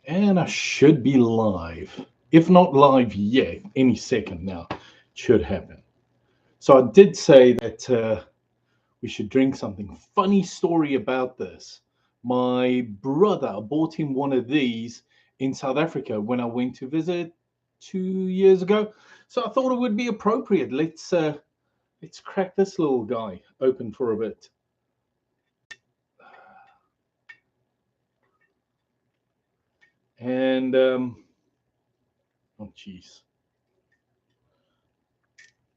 And I should be live. If not live yet, any second now, it should happen. So I did say that we should drink something. Funny story about this. My brother bought him one of these in South Africa when I went to visit 2 years ago. So I thought it would be appropriate. Let's crack this little guy open for a bit. And oh geez,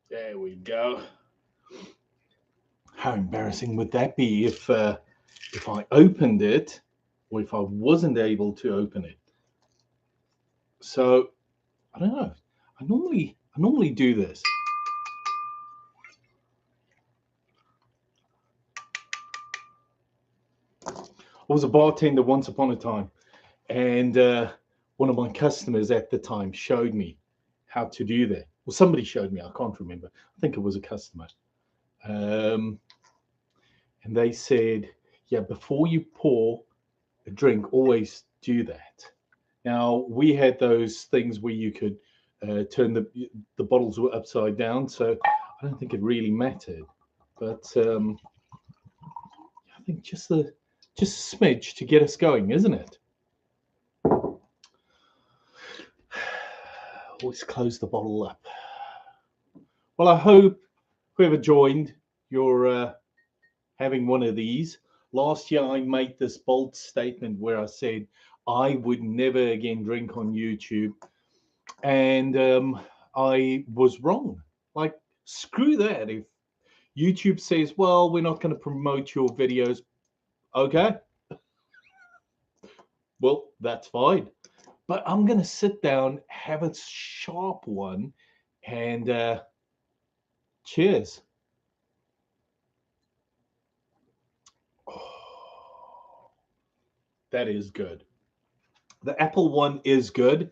there we go. How embarrassing would that be if I opened it or if I wasn't able to open it? So I don't know. I normally do this. I was a bartender once upon a time, and one of my customers at the time showed me how to do that. Well, somebody showed me. I can't remember. I think it was a customer. Um, and they said, "Yeah, before you pour a drink, always do that." Now we had those things where you could turn the bottles were upside down, so I don't think it really mattered. But I think just a smidge to get us going, isn't it? Always close the bottle up. Well, I hope whoever joined, you're having one of these. Last year, I made this bold statement where I said I would never again drink on YouTube, and I was wrong. Like, screw that. If YouTube says, well, we're not going to promote your videos, okay, well, that's fine. But I'm going to sit down, have a sharp one, and cheers. Oh, that is good. The apple one is good.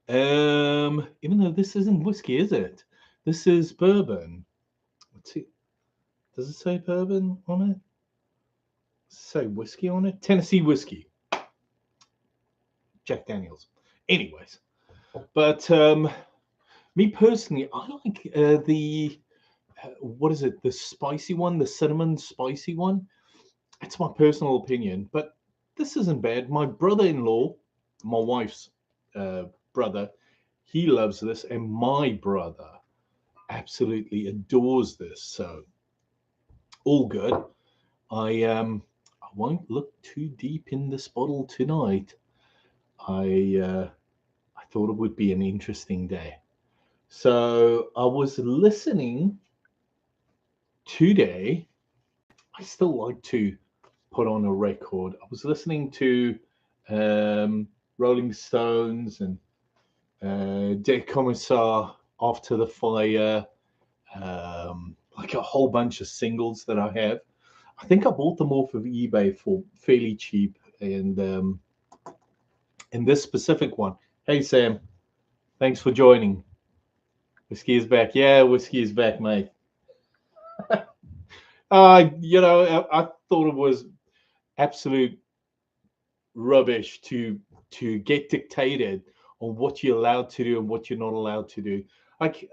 Even though this isn't whiskey, is it? This is bourbon. Let's see. Does it say bourbon on it? Does it say whiskey on it? Tennessee whiskey. Jack Daniels. Anyways, but me personally, I like the what is it? The spicy one, the cinnamon spicy one. It's my personal opinion, but this isn't bad. My brother-in-law, my wife's brother, he loves this, and my brother absolutely adores this. So all good. I won't look too deep in this bottle tonight. I thought it would be an interesting day. So I was listening today. I still like to put on a record. I was listening to Rolling Stones and De Commissar After the Fire, like a whole bunch of singles that I have. I think I bought them off of eBay for fairly cheap. And this specific one, hey Sam, thanks for joining. Whiskey is back. Yeah, whiskey is back, mate. I thought it was absolute rubbish to get dictated on what you're allowed to do and what you're not allowed to do. Like,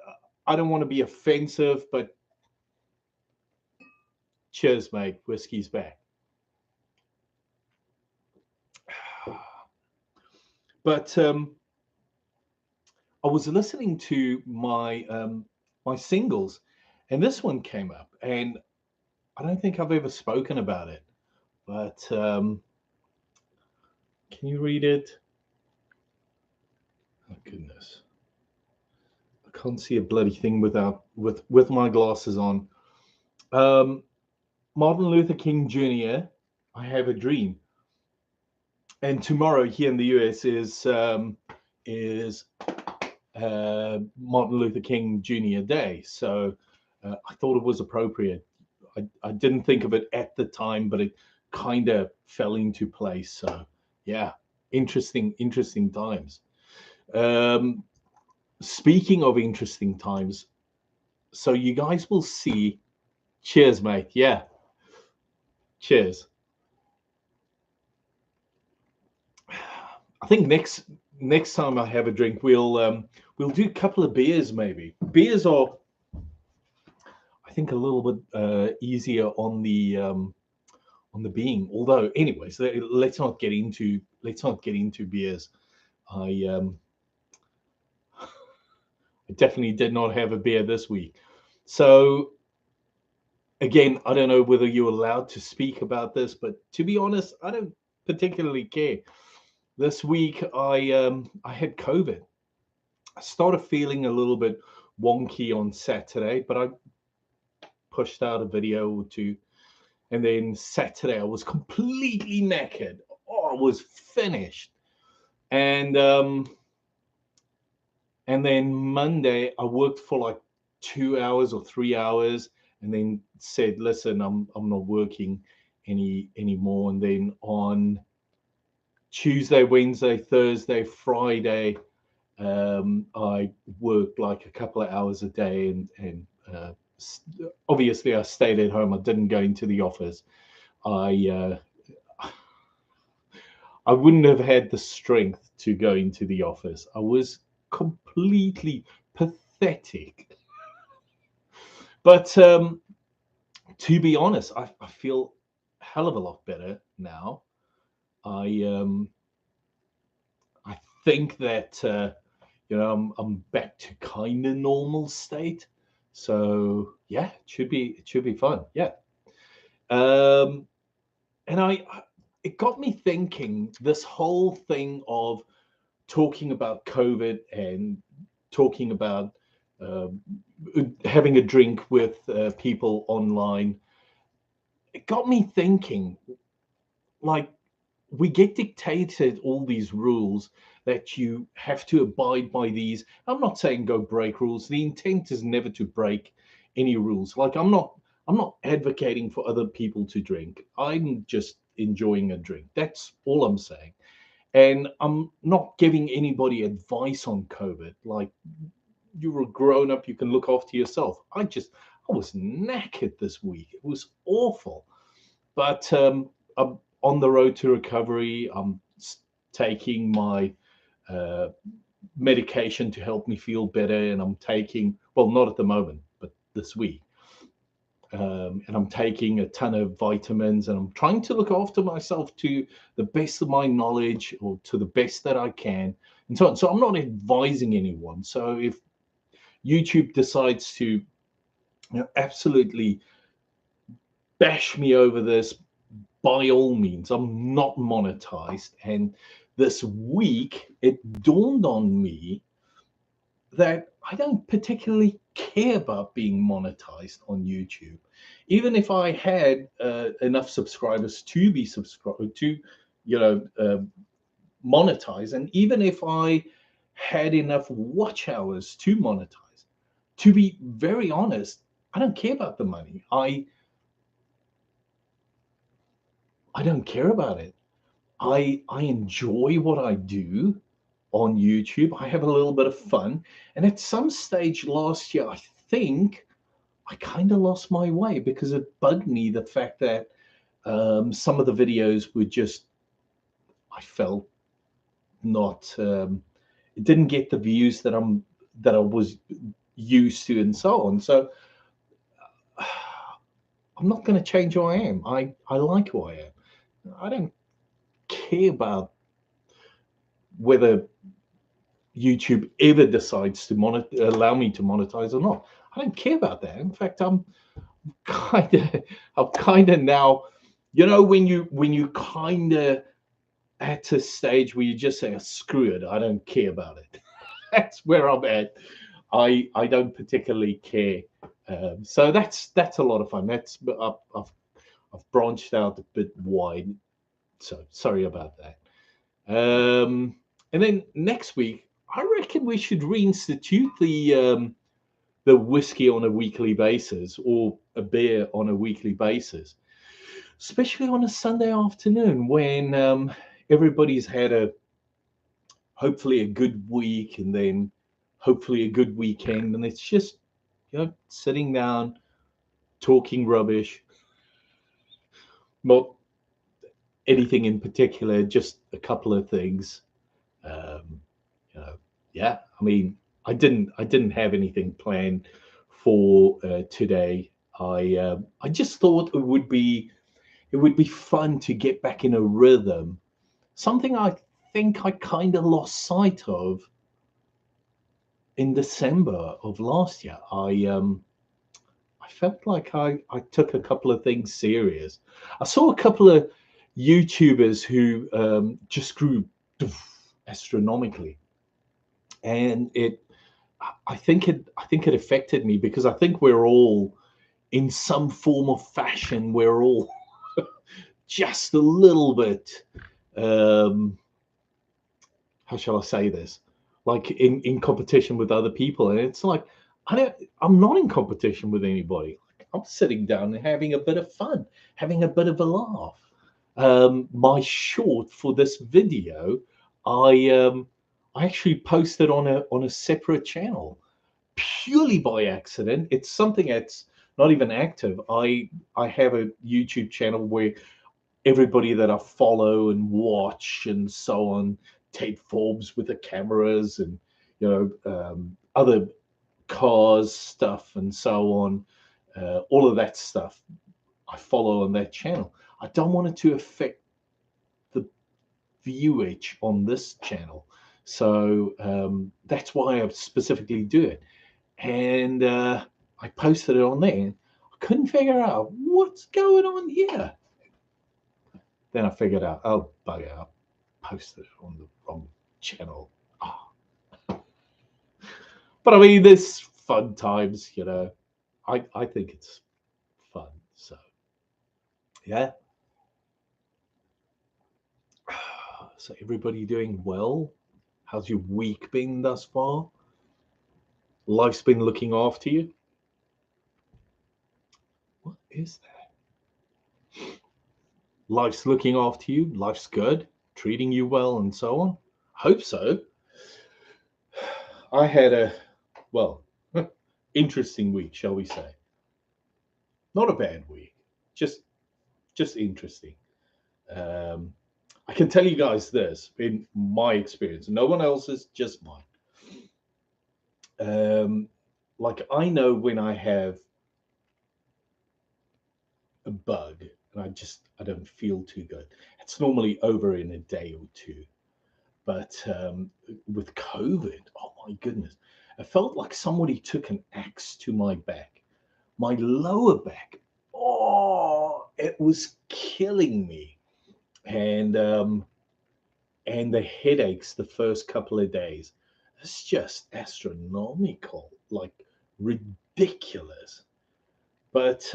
I don't want to be offensive, but cheers, mate. Whiskey's back. But I was listening to my singles, and this one came up, and I don't think I've ever spoken about it. But can you read it? Oh goodness, I can't see a bloody thing with my glasses on. Um, Martin Luther King Jr. I have a dream, and tomorrow here in the US is Martin Luther King Jr. Day. So I thought it was appropriate. I didn't think of it at the time, but it kind of fell into place. So yeah, interesting times. Um, Speaking of interesting times, so you guys will see. Cheers, mate. Yeah, cheers. I think next time I have a drink, we'll do a couple of beers maybe. Beers are, I think, a little bit easier on the being. Although, anyways, let's not get into beers. I I definitely did not have a beer this week. So again, I don't know whether you're allowed to speak about this, but to be honest, I don't particularly care. This week, I had COVID. I started feeling a little bit wonky on Saturday, but I pushed out a video or two, and then Saturday I was completely knackered. Oh, I was finished, and then Monday I worked for like 2 hours or 3 hours, and then said, "Listen, I'm not working anymore." And then on Tuesday, Wednesday, Thursday, Friday, I worked like a couple of hours a day, and obviously I stayed at home. I didn't go into the office. I I wouldn't have had the strength to go into the office. I was completely pathetic. But to be honest, I feel a hell of a lot better now. I I think that I'm back to kind of normal state. So yeah, it should be fun. Yeah. Um, and it got me thinking, this whole thing of talking about COVID and talking about uh, having a drink with people online. It got me thinking, like, we get dictated all these rules that you have to abide by these. I'm not saying go break rules. The intent is never to break any rules. Like, I'm not advocating for other people to drink. I'm just enjoying a drink. That's all I'm saying. And I'm not giving anybody advice on COVID. Like, you're a grown up, you can look after yourself. I was knackered this week. It was awful. But I'm on the road to recovery. I'm taking my uh, medication to help me feel better, and I'm taking, well, not at the moment, but this week. And I'm taking a ton of vitamins, and I'm trying to look after myself to the best of my knowledge, or to the best that I can, and so on. So I'm not advising anyone. So if YouTube decides to, absolutely bash me over this, by all means. I'm not monetized. And this week, it dawned on me that I don't particularly care about being monetized on YouTube. Even if I had enough subscribers to be subscribed to, monetize, and even if I had enough watch hours to monetize, to be very honest, I don't care about the money. I don't care about it. I enjoy what I do on YouTube. I have a little bit of fun. And at some stage last year, I think I kind of lost my way, because it bugged me, the fact that some of the videos were just, I felt, not, it didn't get the views that I was used to, and so on. So I'm not going to change who I am. I like who I am. I don't care about whether YouTube ever decides to allow me to monetize or not. I don't care about that. In fact, I'm kind of now, when you kind of at a stage where you just say, screw it, I don't care about it. That's where I'm at. I don't particularly care. So that's a lot of fun. I've branched out a bit wide. So sorry about that. And then next week, I reckon we should reinstitute the whiskey on a weekly basis, or a beer on a weekly basis, especially on a Sunday afternoon when everybody's had hopefully a good week, and then hopefully a good weekend, and it's just sitting down, talking rubbish, not anything in particular, just a couple of things. Um, yeah. I mean, I didn't have anything planned for today. I just thought it would be fun to get back in a rhythm. Something I think I kind of lost sight of in December of last year. I felt like I took a couple of things serious. I saw a couple of YouTubers who just grew astronomically, and I think it affected me because I think we're all in some form of fashion we're all just a little bit um, how shall I say this? Like in competition with other people, and it's like I'm not in competition with anybody. I'm sitting down and having a bit of fun, having a bit of a laugh. My short for this video, I actually posted on a separate channel purely by accident. It's something that's not even active. I have a YouTube channel where everybody that I follow and watch and so on take Forbes with the cameras and other cars stuff and so on. All of that stuff I follow on that channel. I don't want it to affect the viewage on this channel, so that's why I specifically do it. And I posted it on there. And I couldn't figure out what's going on here. Then I figured out, oh, bugger, I posted it on the wrong channel. Oh. But I mean, there's fun times. I think it's fun. So, yeah. So, everybody doing well? How's your week been thus far? Life's been looking after you? What is that? Life's looking after you? Life's good? Treating you well and so on? Hope so. I had well, interesting week, shall we say. Not a bad week, just interesting. Um, I can tell you guys this in my experience, no one else's, just mine. Like I know when I have a bug and I don't feel too good. It's normally over in a day or two. But with COVID, oh my goodness, it felt like somebody took an axe to my back, my lower back. Oh, it was killing me, and the headaches the first couple of days, it's just astronomical, like ridiculous. But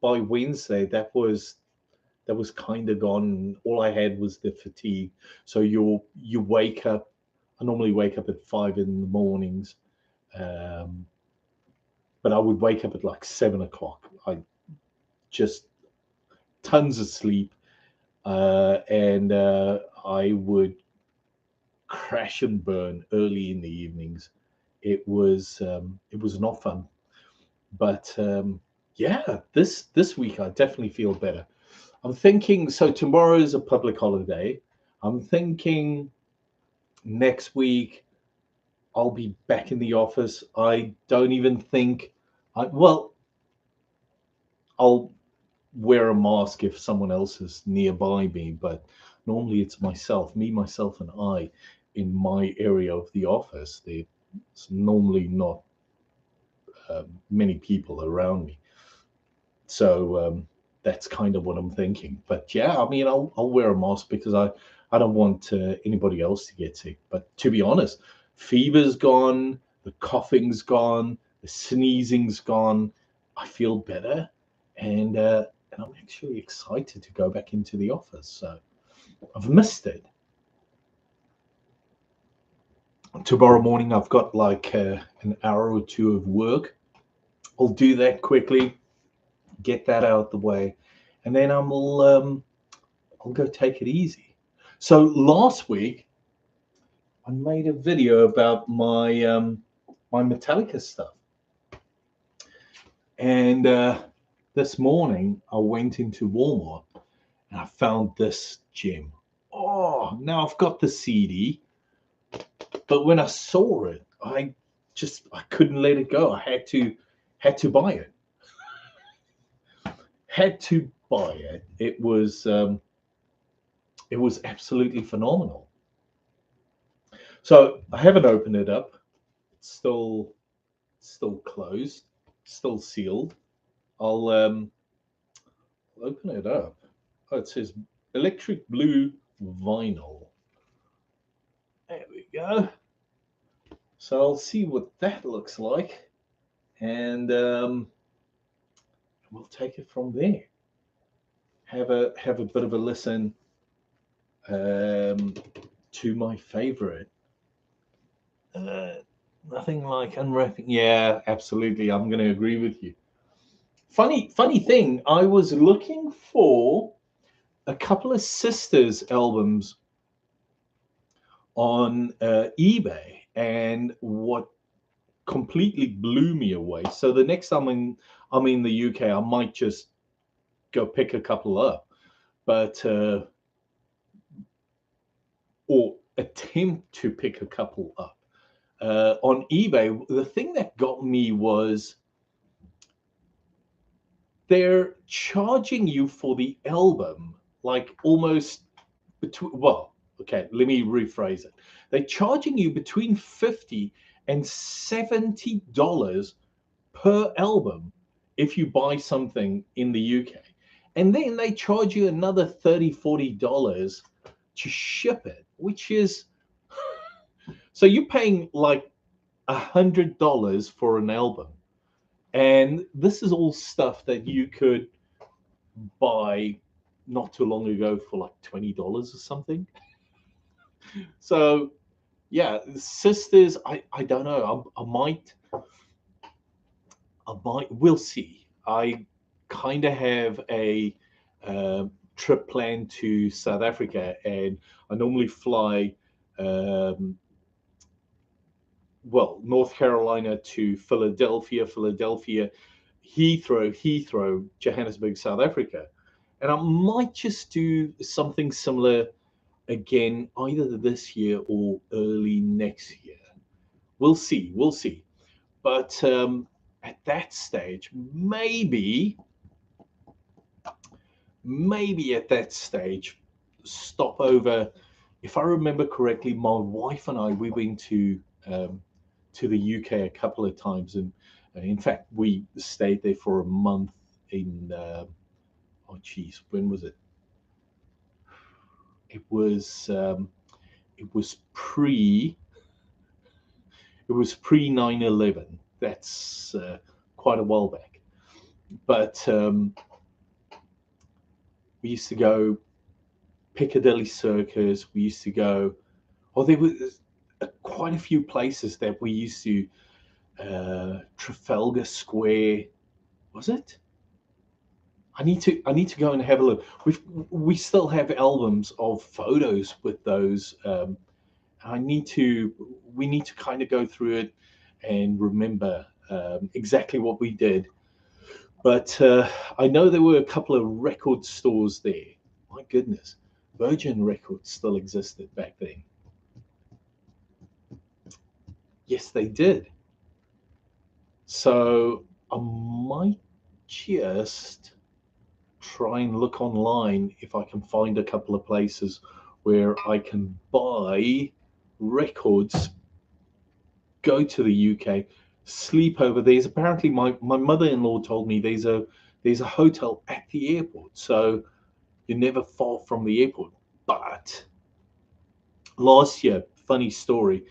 by Wednesday, that was kind of gone. All I had was the fatigue. So you wake up. I normally wake up at 5 in the mornings, um, but I would wake up at like 7 o'clock. I just tons of sleep, and I would crash and burn early in the evenings. It was not fun, but yeah, this week I definitely feel better. I'm thinking, so tomorrow is a public holiday. I'm thinking next week I'll be back in the office. I don't even think well, I'll wear a mask if someone else is nearby me, but normally it's me, myself, and I in my area of the office. There's normally not many people around me. So that's kind of what I'm thinking. But yeah, I mean, I'll wear a mask because I don't want anybody else to get sick. But to be honest, fever's gone, the coughing's gone, the sneezing's gone. I feel better, and I'm actually excited to go back into the office. So I've missed it. Tomorrow morning, I've got like an hour or two of work. I'll do that quickly, get that out the way, and then I'll go take it easy. So last week I made a video about my Metallica stuff, and this morning I went into Walmart and I found this gem. Oh, now I've got the CD, but when I saw it, I couldn't let it go. I had to buy it. Had to buy it. It was absolutely phenomenal. So I haven't opened it up. It's still closed, still sealed. I'll open it up. Oh, it says electric blue vinyl. There we go. So I'll see what that looks like, and we'll take it from there. Have a bit of a listen to my favorite. Uh, Nothing like unwrapping. Yeah, absolutely. I'm going to agree with you. Funny thing. I was looking for a couple of sisters albums on eBay, and what completely blew me away. So the next time I'm in the UK, I might just go pick a couple up, but or attempt to pick a couple up on eBay. The thing that got me was they're charging you for the album like almost between, well, okay, let me rephrase it. They're charging you between 50 and $70 per album if you buy something in the UK. And then they charge you another $30-$40 to ship it, which is, so you're paying like $100 for an album. And this is all stuff that you could buy not too long ago for like $20 or something. So yeah, sisters, I don't know. I might, we'll see. I kind of have a trip planned to South Africa, and I normally fly, um, well, North Carolina to Philadelphia, Heathrow, Johannesburg, South Africa. And I might just do something similar again, either this year or early next year. We'll see. We'll see. But at that stage, maybe at that stage, stop over. If I remember correctly, my wife and I, we went to the UK a couple of times, and in fact, we stayed there for a month in. Oh, geez, when was it? It was it was pre it was pre 9/11. That's quite a while back. But we used to go Piccadilly Circus. We used to go. Oh, there was quite a few places that we used to. Trafalgar Square, was it? I need to go and have a look. We still have albums of photos with those. I need to we need to kind of go through it and remember exactly what we did. But I know there were a couple of record stores there. My goodness, Virgin Records still existed back then. Yes, they did. So I might just try and look online if I can find a couple of places where I can buy records, go to the UK, sleep over. There's apparently my mother-in-law told me there's a hotel at the airport, so you're never far from the airport. But last year, funny story,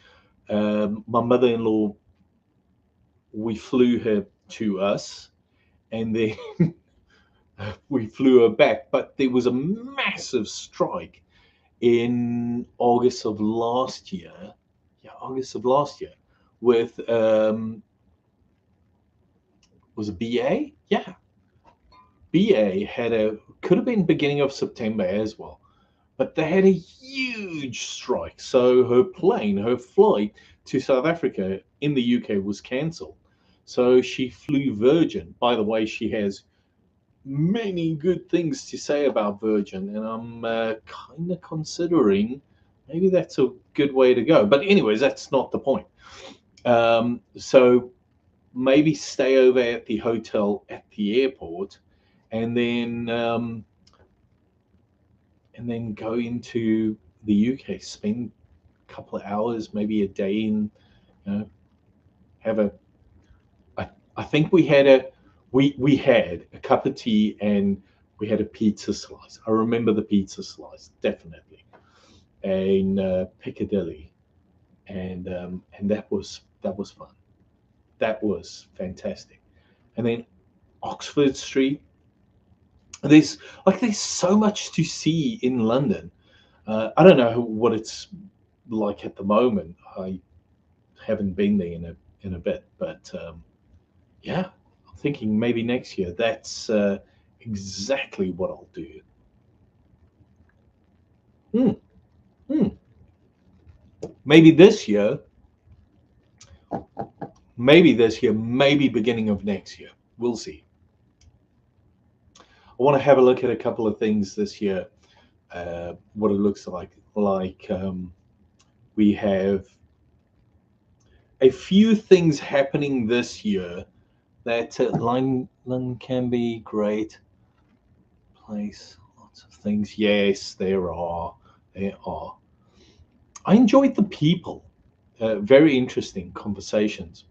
my mother-in-law, we flew her to us, and then we flew her back. But there was a massive strike in August of last year. Yeah, August of last year with was it BA? Yeah, BA had could have been beginning of September as well, but they had a huge strike. So her flight to South Africa in the UK was cancelled. So she flew Virgin. By the way, she has many good things to say about Virgin, and I'm kind of considering maybe that's a good way to go. But anyways, that's not the point. So maybe stay over at the hotel at the airport, and then go into the UK, spend a couple of hours, maybe a day in, have a. I think we had a cup of tea and we had a pizza slice. I remember the pizza slice definitely in Piccadilly, and that was fun. That was fantastic. And then Oxford Street. There's so much to see in London. I don't know what it's like at the moment. I haven't been there in a bit, but yeah, I'm thinking maybe next year. That's exactly what I'll do. Hmm, hmm. Maybe this year, maybe beginning of next year. We'll see. I want to have a look at a couple of things this year. What it looks like. We have a few things happening this year that London can be great place. Lots of things. Yes, there are. There are. I enjoyed the people. Very interesting conversations.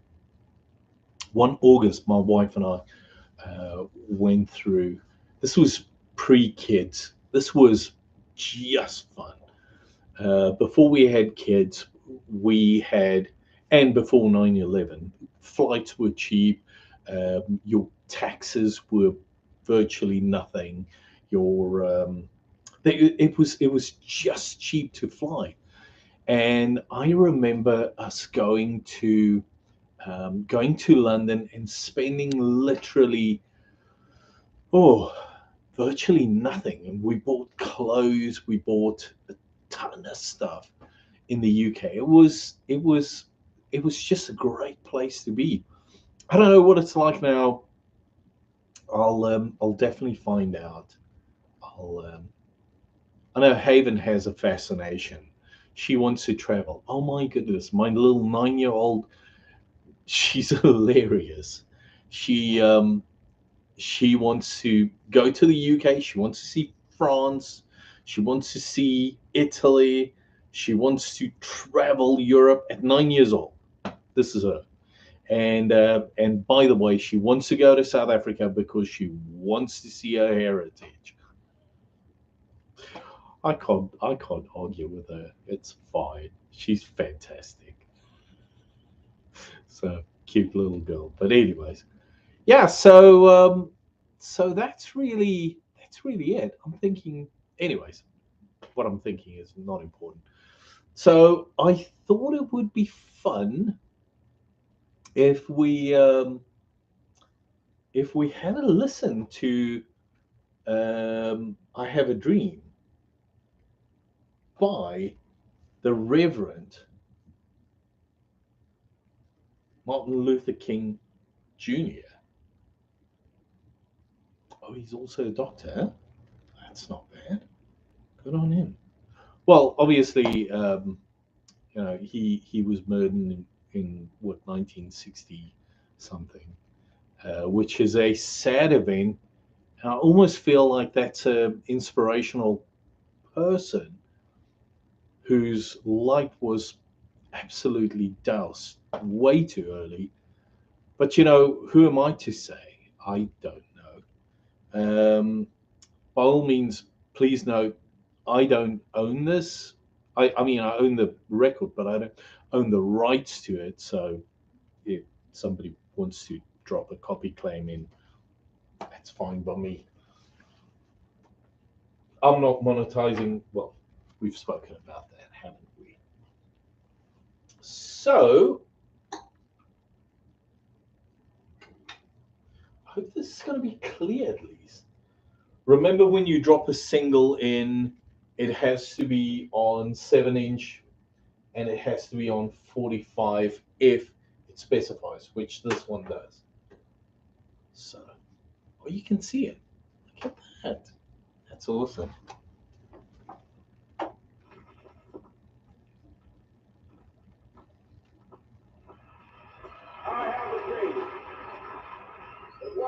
1 August, my wife and I went through. This was pre-kids. This was just fun. Before we had kids, we had, and before 9/11, flights were cheap. Your taxes were virtually nothing. Your it was just cheap to fly. And I remember us going to London and spending literally, oh, virtually nothing. And we bought clothes, we bought a ton of stuff in the UK. It was just a great place to be. I don't know what it's like now. I'll definitely find out. I know Haven has a fascination. She wants to travel. Oh my goodness, my little 9-year-old, she's hilarious. She she wants to go to the UK. She wants to see France. She wants to see Italy. She wants to travel Europe at 9 years old. This is her. And by the way, she wants to go to South Africa because she wants to see her heritage. I can't argue with her. It's fine. She's fantastic. So cute little girl. But anyways, yeah. So that's really it. I'm thinking. Anyways, what I'm thinking is not important. So I thought it would be fun if we had a listen to "I Have a Dream" by the Reverend Martin Luther King Jr. Oh, he's also a doctor. Huh? That's not bad. Good on him. Well, obviously, he was murdered in what 1960 something, which is a sad event. And I almost feel like that's an inspirational person whose light was absolutely doused way too early. But who am I to say? I don't know. By all means, please note, I don't own this. I mean, I own the record, but I don't own the rights to it. So if somebody wants to drop a copy claim in, that's fine by me. I'm not monetizing. Well, we've spoken about that, haven't we? So I hope this is going to be clear at least. Remember, when you drop a single in, it has to be on 7 inch and it has to be on 45 if it specifies, which this one does. So, oh, you can see it. Look at that. That's awesome.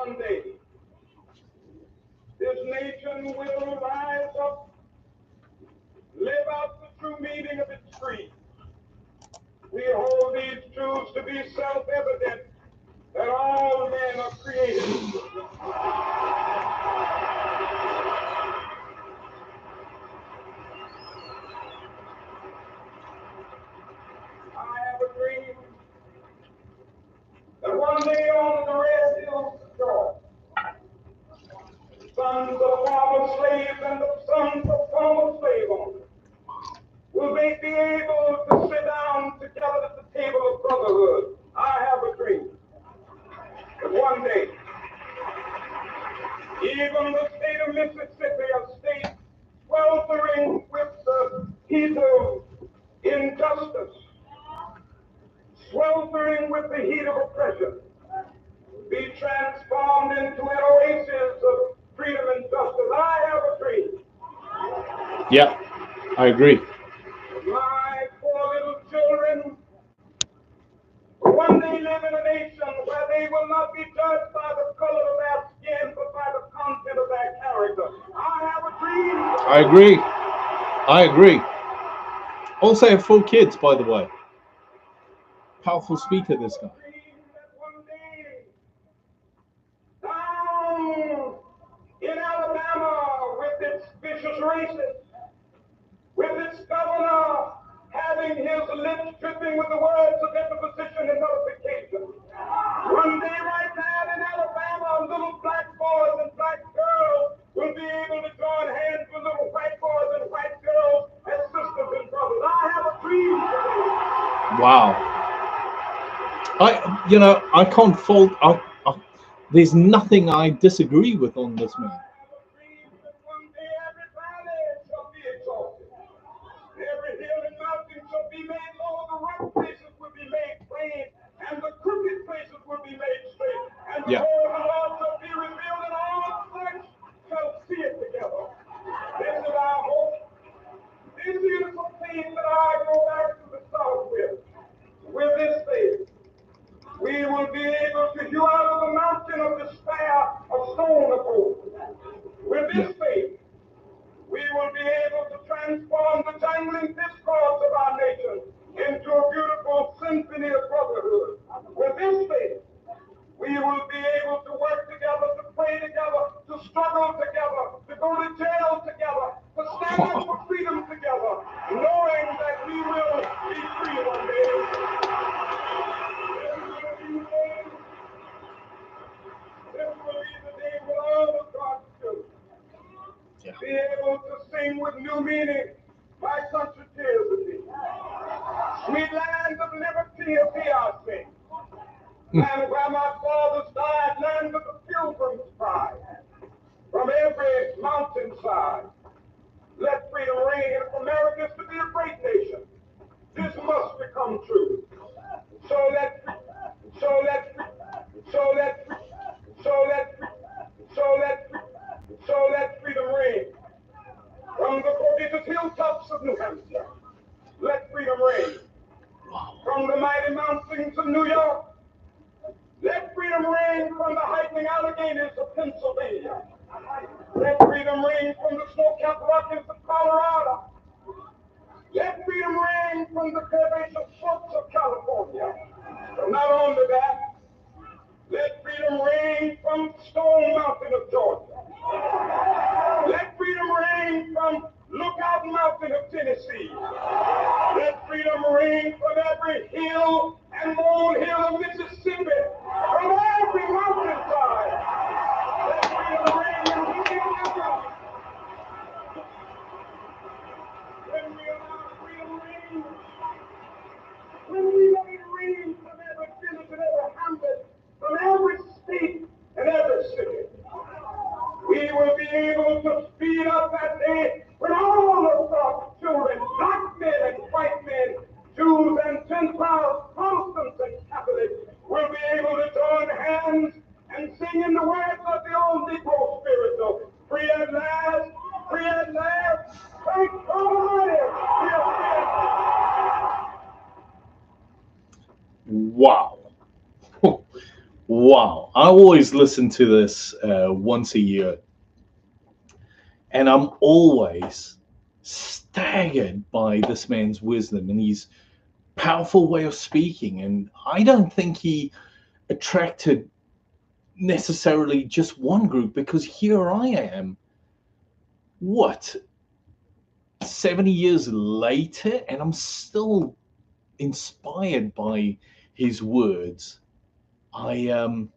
one day this nation will rise up, live out the true meaning of its creed. We hold these truths to be self-evident that all men are created equal. I have a dream that one day on the red hills of Georgia, sons of former slaves and the sons of former slave owners will they be able to sit down together at the table of brotherhood. I have a dream that one day, even the state of Mississippi, a state sweltering with the heat of injustice, sweltering with the heat of oppression, be transformed into an oasis of freedom and justice. I have a dream. Yeah, I agree. My poor little children will one day live in a nation where they will not be judged by the color of their skin, but by the content of their character. I have a dream. I agree. I agree. Also have 4 kids, by the way. Powerful speaker, this guy. One day, down in Alabama, with its vicious racists, with its governor having his lips dripping with the words of imposition and notification. One day right now in Alabama, little black boys and black girls will be able to join hands with little white boys and white girls as sisters and brothers. I have a dream today. Wow. I can't fault. There's nothing I disagree with on this, man. Every hill and mountain shall be made low, the rough places will be made plain, and the crooked places will be made straight. And the word of the Lord shall be revealed, and all flesh shall see it together. This is our hope. This is the thing that I go back to the South with. With this faith, we will be able to hew out of the mountain of despair a stone of hope. With this faith, we will be able to transform the jangling discords of our nation into a beautiful symphony of brotherhood. With this faith, we will be able to work together, to pray together, to struggle together, to go to jail together, to stand up for freedom together, knowing that we will be free one day. This will be the day when all of God's children be able to sing with new meaning, my country tears of thee. Sweet land of liberty of thee I sing. Land where my fathers died, land of the pilgrim's pride. From every mountainside, let freedom ring. And if America is to be a great nation, this must become true. So let freedom ring. From the prodigious hilltops of New Hampshire, let freedom ring. From the mighty mountains of New York, let freedom ring. From the hiking Alleghenies of Pennsylvania, let freedom ring. From the snow-capped Rockies of Colorado, let freedom ring. From the curvaceous slopes of California. But not only that, let freedom ring from Stone Mountain of Georgia. Let freedom ring from Lookout Mountain of Tennessee. Let freedom ring from every hill and molehill of Mississippi. From every mountainside. Let freedom ring and we will. When we allow freedom ring, when we let it ring from every village and every hamlet, from every state and every city, we will be able to speed up that day when all of God's children, black men and white men, Jews and Gentiles, Protestants and Catholics, will be able to join hands and sing in the words of the old Negro spiritual, free at last, free at last, thank God Almighty, we are free at last. Wow. Wow. I always listen to this once a year, and I'm always staggered by this man's wisdom and his powerful way of speaking. And I don't think he attracted necessarily just one group, because here I am, what, 70 years later, and I'm still inspired by his words. I'm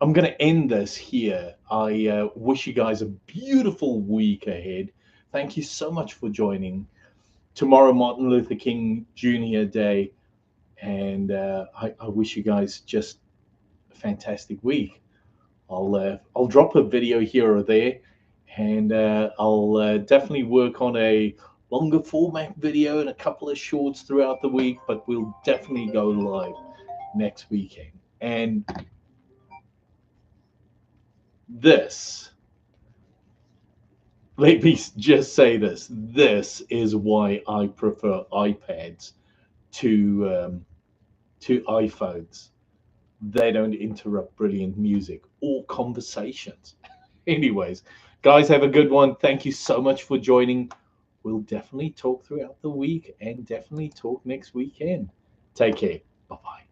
going to end this here. I wish you guys a beautiful week ahead. Thank you so much for joining. Tomorrow, Martin Luther King Jr. Day, and I wish you guys just a fantastic week. I'll drop a video here or there, and I'll definitely work on a longer format video and a couple of shorts throughout the week. But we'll definitely go live next weekend. And this, let me just say this: this is why I prefer iPads to iPhones. They don't interrupt brilliant music or conversations. Anyways, guys, have a good one. Thank you so much for joining. We'll definitely talk throughout the week and definitely talk next weekend. Take care. Bye bye.